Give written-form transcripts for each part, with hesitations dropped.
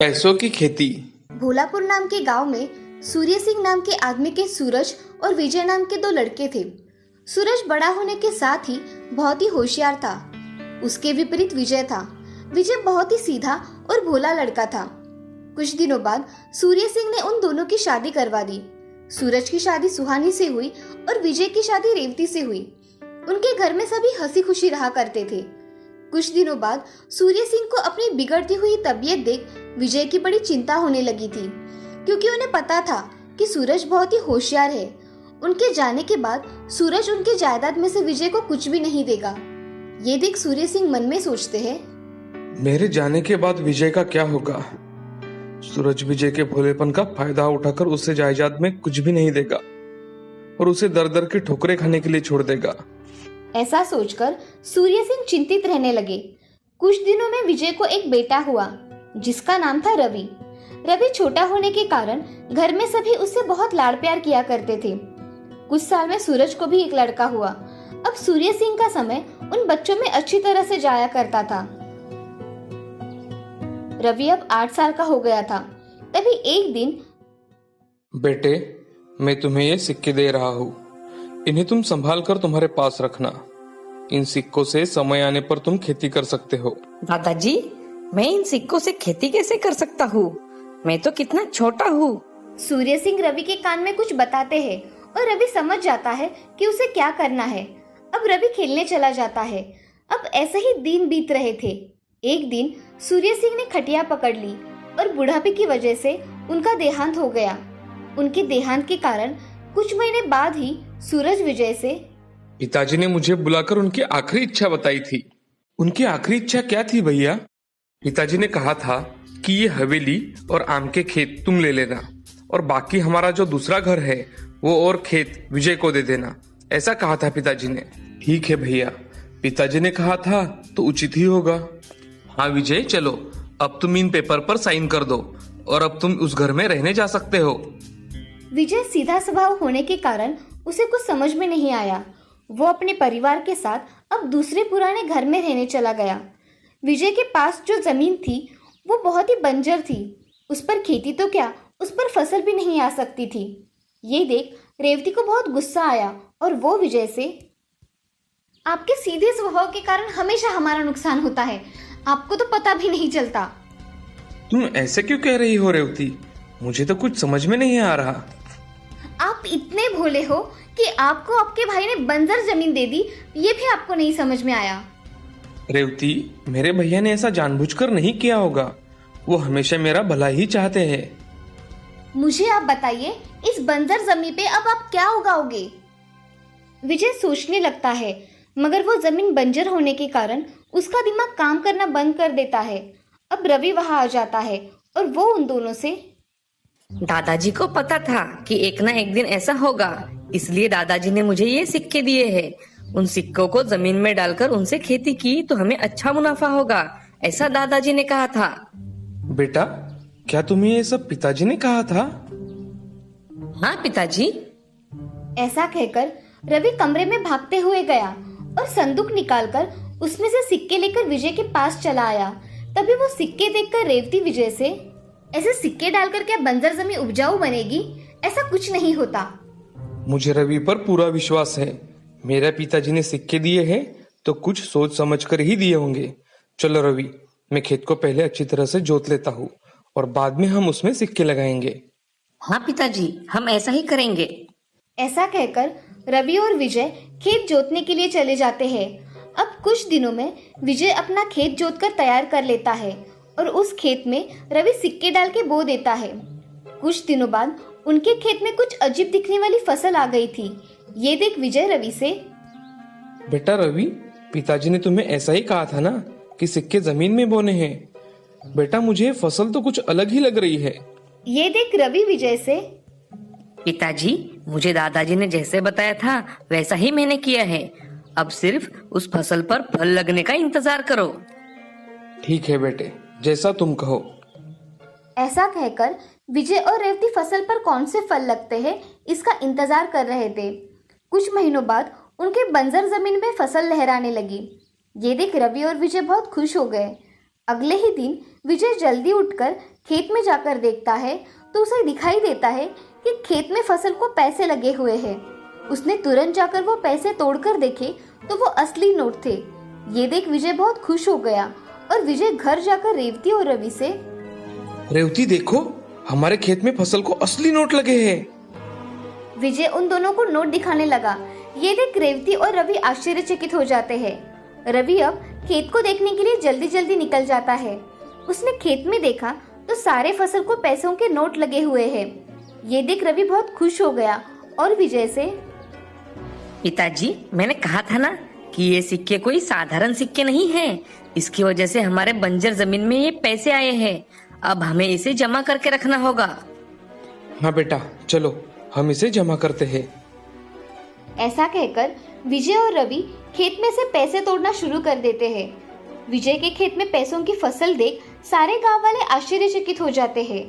पैसों की खेती। भोलापुर नाम के गांव में सूर्य सिंह नाम के आदमी के सूरज और विजय नाम के दो लड़के थे। सूरज बड़ा होने के साथ ही बहुत ही होशियार था। उसके विपरीत विजय था। विजय बहुत ही सीधा और भोला लड़का था। कुछ दिनों बाद सूर्य सिंह ने उन दोनों की शादी करवा दी। सूरज की शादी सुहानी से हुई और विजय की शादी रेवती से हुई। उनके घर में सभी हंसी खुशी रहा करते थे। कुछ दिनों बाद सूर्य सिंह को अपनी बिगड़ती हुई तबीयत देख विजय की बड़ी चिंता होने लगी थी, क्योंकि उन्हें पता था कि सूरज बहुत ही होशियार है। उनके जाने के बाद सूरज उनके जायदाद में से विजय को कुछ भी नहीं देगा। ये देख सूर्य सिंह मन में सोचते हैं, मेरे जाने के बाद विजय का क्या होगा? सूरज विजय के भोलेपन का फायदा उठाकर उसे जायदाद में कुछ भी नहीं देगा और उसे दर दर की ठोकरें खाने के लिए छोड़ देगा। ऐसा सोचकर सूर्य सिंह चिंतित रहने लगे। कुछ दिनों में विजय को एक बेटा हुआ जिसका नाम था रवि। रवि छोटा होने के कारण घर में सभी उससे बहुत लाड़ प्यार किया करते थे। कुछ साल में सूरज को भी एक लड़का हुआ। अब सूर्य सिंह का समय उन बच्चों में अच्छी तरह से जाया करता था। रवि अब 8 साल का हो गया था। तभी एक दिन, बेटे, मैं तुम्हें ये सिक्के दे रहा हूँ, इन्हें तुम संभाल कर तुम्हारे पास रखना। इन सिक्कों से समय आने पर तुम खेती कर सकते हो। दादाजी, मैं इन सिक्कों से खेती कैसे कर सकता हूँ? मैं तो कितना छोटा हूँ। सूर्य सिंह रवि के कान में कुछ बताते हैं और रवि समझ जाता है कि उसे क्या करना है। अब रवि खेलने चला जाता है। अब ऐसे ही दिन बीत रहे थे। एक दिन सूर्य सिंह ने खटिया पकड़ ली और बुढ़ापे की वजह से उनका देहांत हो गया। उनके देहांत के कारण कुछ महीने बाद ही सूरज विजय से, पिताजी ने मुझे बुलाकर उनकी आखिरी इच्छा बताई थी। उनकी आखिरी इच्छा क्या थी भैया? पिताजी ने कहा था कि ये हवेली और आम के खेत तुम ले लेना और बाकी हमारा जो दूसरा घर है वो और खेत विजय को दे देना। ऐसा कहा था पिताजी ने। ठीक है भैया, पिताजी ने कहा था तो उचित ही होगा। हाँ विजय, चलो अब तुम इन पेपर पर साइन कर दो और अब तुम उस घर में रहने जा सकते हो। विजय सीधा स्वभाव होने के कारण उसे कुछ समझ में नहीं आया। वो अपने परिवार के साथ अब दूसरे पुराने घर में रहने चला गया। विजय के पास जो जमीन थी वो बहुत ही बंजर थी। उस पर खेती तो क्या, उस पर फसल भी नहीं आ सकती थी। ये देख रेवती को बहुत गुस्सा आया और वो विजय से, आपके सीधे स्वभाव के कारण हमेशा हमारा नुकसान होता है। आपको तो पता भी नहीं चलता। तुम ऐसे क्यों कह रही हो रेवती? मुझे तो कुछ समझ में नहीं आ रहा। आप इतने भोले हो कि आपको आपके भाई ने बंजर जमीन दे दी, ये भी आपको नहीं समझ में आया। रेवती, मेरे भैया ने ऐसा जानबूझकर नहीं किया होगा। वो हमेशा मेरा भला ही चाहते हैं। मुझे आप बताइए, इस बंजर जमीन पे अब आप क्या उगाओगे? विजय सोचने लगता है, मगर वो जमीन बंजर होने के कारण उसका दिमाग काम करना बंद कर देता है। अब रवि वहां आ जाता है और वो उन दोनों से, दादाजी को पता था कि एक ना एक दिन ऐसा होगा, इसलिए दादाजी ने मुझे ये सिक्के दिए हैं। उन सिक्कों को जमीन में डालकर उनसे खेती की तो हमें अच्छा मुनाफा होगा, ऐसा दादाजी ने कहा था। बेटा, क्या तुम्हें ये सब पिताजी ने कहा था? हाँ पिताजी। ऐसा कहकर रवि कमरे में भागते हुए गया और संदूक निकालकर उसमें से सिक्के लेकर विजय के पास चला आया। तभी वो सिक्के देखकर रेवती विजय से, ऐसे सिक्के डालकर क्या बंजर जमीन उपजाऊ बनेगी? ऐसा कुछ नहीं होता। मुझे रवि पर पूरा विश्वास है। मेरे पिताजी ने सिक्के दिए हैं तो कुछ सोच समझ कर ही दिए होंगे। चलो रवि, मैं खेत को पहले अच्छी तरह से जोत लेता हूँ और बाद में हम उसमें सिक्के लगाएंगे। हाँ पिताजी, हम ऐसा ही करेंगे। ऐसा कहकर रवि और विजय खेत जोतने के लिए चले जाते हैं। अब कुछ दिनों में विजय अपना खेत जोतकर तैयार कर लेता है और उस खेत में रवि सिक्के डाल के बो देता है। कुछ दिनों बाद उनके खेत में कुछ अजीब दिखने वाली फसल आ गई थी। ये देख विजय रवि से, बेटा रवि, पिताजी ने तुम्हें ऐसा ही कहा था ना कि सिक्के जमीन में बोने हैं। बेटा, मुझे फसल तो कुछ अलग ही लग रही है। ये देख रवि विजय से, पिताजी, मुझे दादाजी ने जैसे बताया था वैसा ही मैंने किया है। अब सिर्फ उस फसल पर फल लगने का इंतजार करो। ठीक है बेटे, जैसा तुम कहो। ऐसा कहकर विजय और रेवती फसल पर कौन से फल लगते हैं इसका इंतजार कर रहे थे। कुछ महीनों बाद उनके बंजर जमीन में फसल लहराने लगी। ये देख रवि और विजय बहुत खुश हो गए। अगले ही दिन विजय जल्दी उठकर खेत में जाकर देखता है तो उसे दिखाई देता है कि खेत में फसल को पैसे लगे हुए हैं। उसने तुरंत जाकर वो पैसे तोड़कर देखे तो वो असली नोट थे। ये देख विजय बहुत खुश हो गया और विजय घर जाकर रेवती और रवि से, रेवती देखो, हमारे खेत में फसल को असली नोट लगे हैं। विजय उन दोनों को नोट दिखाने लगा। ये देख रेवती और रवि आश्चर्यचकित हो जाते हैं। रवि अब खेत को देखने के लिए जल्दी जल्दी निकल जाता है। उसने खेत में देखा तो सारे फसल को पैसों के नोट लगे हुए हैं। ये देख रवि बहुत खुश हो गया और विजय से, पिताजी, मैंने कहा था ना कि ये सिक्के कोई साधारण सिक्के नहीं हैं। इसकी वजह से हमारे बंजर जमीन में ये पैसे आए हैं। अब हमें इसे जमा करके रखना होगा। हाँ बेटा, चलो हम इसे जमा करते हैं। ऐसा कहकर विजय और रवि खेत में से पैसे तोड़ना शुरू कर देते हैं। विजय के खेत में पैसों की फसल देख सारे गांव वाले आश्चर्यचकित हो जाते हैं।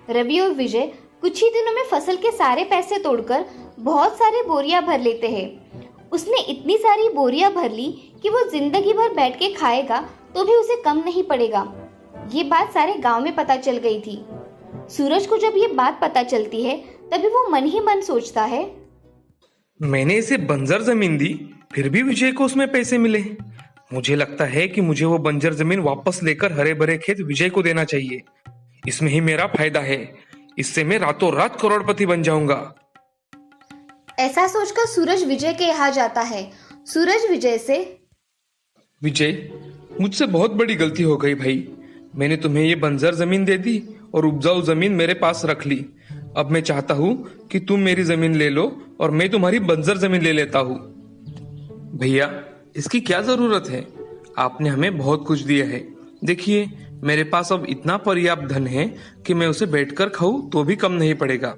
रवि और विजय कुछ ही दिनों में फसल के सारे पैसे तोड़कर बहुत सारी बोरियां भर लेते हैं। उसने इतनी सारी बोरियां भर ली कि वो जिंदगी भर बैठ के खाएगा तो भी उसे कम नहीं पड़ेगा। ये बात सारे गांव में पता चल गई थी। सूरज को जब ये बात पता चलती है तभी वो मन ही मन सोचता है, मैंने इसे बंजर जमीन दी, फिर भी विजय को उसमें पैसे मिले। मुझे लगता है कि मुझे वो बंजर जमीन वापस लेकर हरे भरे खेत विजय को देना चाहिए। इसमें ही मेरा फायदा है। इससे मैं रातों रात करोड़पति बन जाऊंगा। ऐसा सोचकर सूरज विजय के यहाँ जाता है। सूरज विजय से, विजय, मुझसे बहुत बड़ी गलती हो गई भाई। मैंने तुम्हें ये बंजर जमीन दे दी और उपजाऊ जमीन मेरे पास रख ली। अब मैं चाहता हूँ कि तुम मेरी जमीन ले लो और मैं तुम्हारी बंजर जमीन ले लेता हूँ। भैया, इसकी क्या जरूरत है? आपने हमें बहुत कुछ दिया है। देखिए, मेरे पास अब इतना पर्याप्त धन है कि मैं उसे बैठकर खाऊं तो भी कम नहीं पड़ेगा।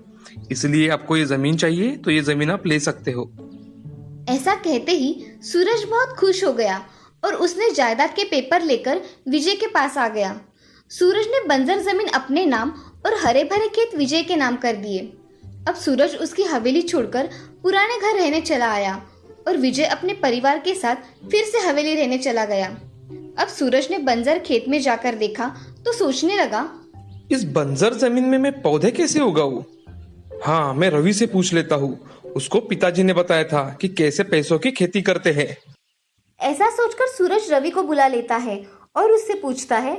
इसलिए आपको ये जमीन चाहिए तो ये जमीन आप ले सकते हो। ऐसा कहते ही सूरज बहुत खुश हो गया और उसने जायदाद के पेपर लेकर विजय के पास आ गया। सूरज ने बंजर जमीन अपने नाम और हरे भरे खेत विजय के नाम कर दिए। अब सूरज उसकी हवेली छोड़कर पुराने घर रहने चला आया और विजय अपने परिवार के साथ फिर से हवेली रहने चला गया। अब सूरज ने बंजर खेत में जाकर देखा तो सोचने लगा, इस बंजर जमीन में मैं पौधे कैसे उगाऊं? हाँ, मैं रवि से पूछ लेता हूँ। उसको पिताजी ने बताया था कि कैसे पैसों की खेती करते हैं। ऐसा सोचकर सूरज रवि को बुला लेता है और उससे पूछता है,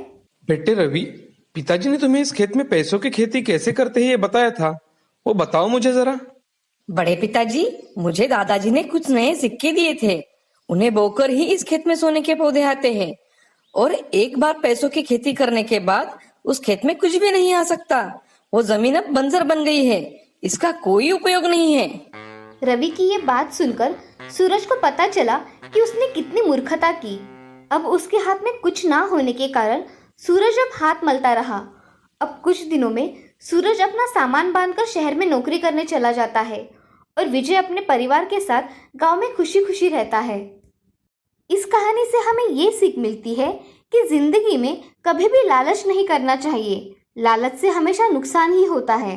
बेटे रवि, पिताजी ने तुम्हें इस खेत में पैसों की खेती कैसे करते हैं ये बताया था, वो बताओ मुझे जरा। बड़े पिताजी, मुझे दादाजी ने कुछ नए सिक्के दिए थे। उन्हें बोकर ही इस खेत में सोने के पौधे आते हैं और एक बार पैसों की खेती करने के बाद उस खेत में कुछ भी नहीं आ सकता। वो जमीन अब बंजर बन गई है। इसका कोई उपयोग नहीं है। रवि की ये बात सुनकर सूरज को पता चला कि उसने कितनी मूर्खता की। अब उसके हाथ में कुछ ना होने के कारण सूरज अब हाथ मलता रहा। अब कुछ दिनों में सूरज अपना सामान बांधकर शहर में नौकरी करने चला जाता है और विजय अपने परिवार के साथ गांव में खुशी खुशी रहता है। इस कहानी से हमें ये सीख मिलती है कि जिंदगी में कभी भी लालच नहीं करना चाहिए। लालच से हमेशा नुकसान ही होता है।